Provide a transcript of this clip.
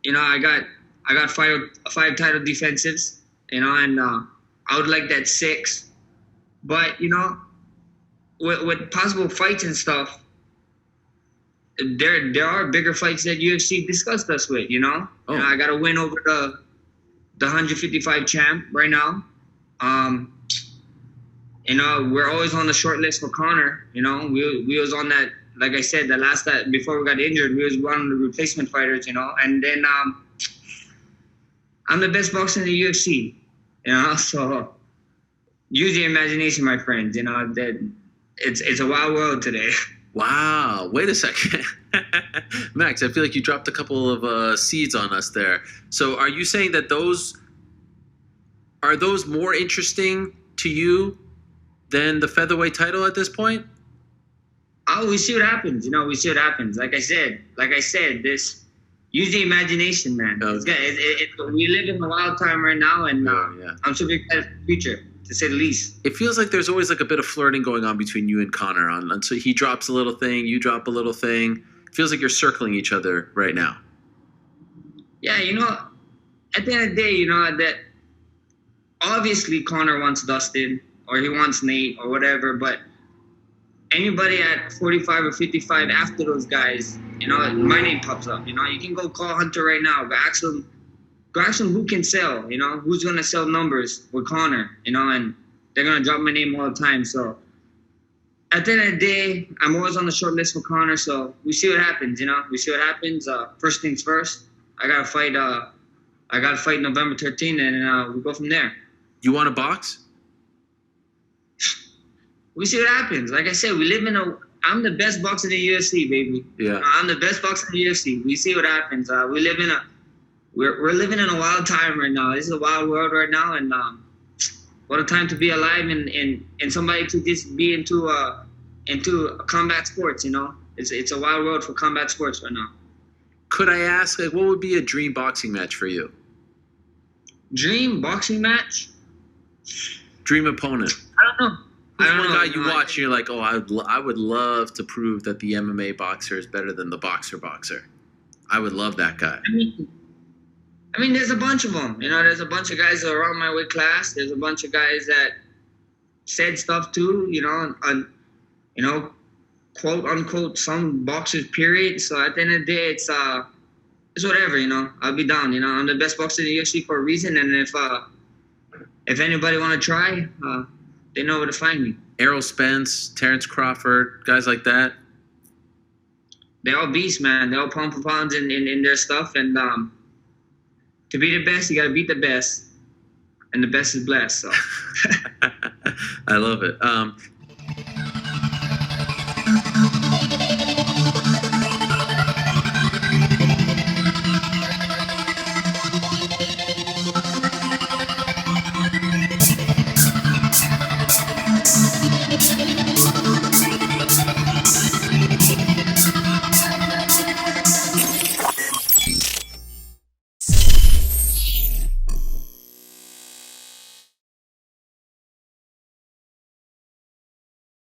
I got five title defensives, and I would like that six. But with possible fights and stuff, there are bigger fights that UFC discussed us with. I got to win over the 155 champ right now. We're always on the short list for Conor. We was on that. Like I said, the last that before we got injured, we was one of the replacement fighters. And then I'm the best boxer in the UFC. So use your imagination, my friends. That it's a wild world today. Wow. Wait a second. Max, I feel like you dropped a couple of seeds on us there. So are you saying that those more interesting to you than the featherweight title at this point? Oh, we see what happens. We see what happens. Like I said, this use the imagination, man. Okay. We live in a wild time right now, and I'm super excited for the future, to say the least. It feels like there's always like a bit of flirting going on between you and Conor. So he drops a little thing, you drop a little thing. It feels like you're circling each other right now. Yeah, at the end of the day, that obviously Conor wants Dustin or he wants Nate or whatever, but anybody at 45 or 55 after those guys, my name pops up. You can go call Hunter right now. Go ask him who can sell, who's going to sell numbers with Conor, and they're going to drop my name all the time. So at the end of the day, I'm always on the short list for Conor. So we see what happens, we see what happens. First things first, I got to fight November 13th, and we go from there. You want to box? We see what happens. Like I said, I'm the best boxer in the UFC, baby. Yeah. I'm the best boxer in the UFC. We see what happens. We're living in a wild time right now. This is a wild world right now, and what a time to be alive and somebody to just be into combat sports. It's a wild world for combat sports right now. Could I ask, what would be a dream boxing match for you? Dream boxing match? Dream opponent? I don't know. Who's one guy you watch and you're like, I would love to prove that the MMA boxer is better than the boxer. I would love that guy. I mean, there's a bunch of them. There's a bunch of guys that are around my weight class. There's a bunch of guys that said stuff too, on quote unquote, some boxers, period. So at the end of the day, it's whatever, I'll be down. I'm the best boxer in the UFC for a reason. And if anybody want to try, they know where to find me. Errol Spence, Terrence Crawford, guys like that. They're all beasts, man. They're all pound for pounds in their stuff. And to be the best, you got to beat the best. And the best is blessed. So I love it.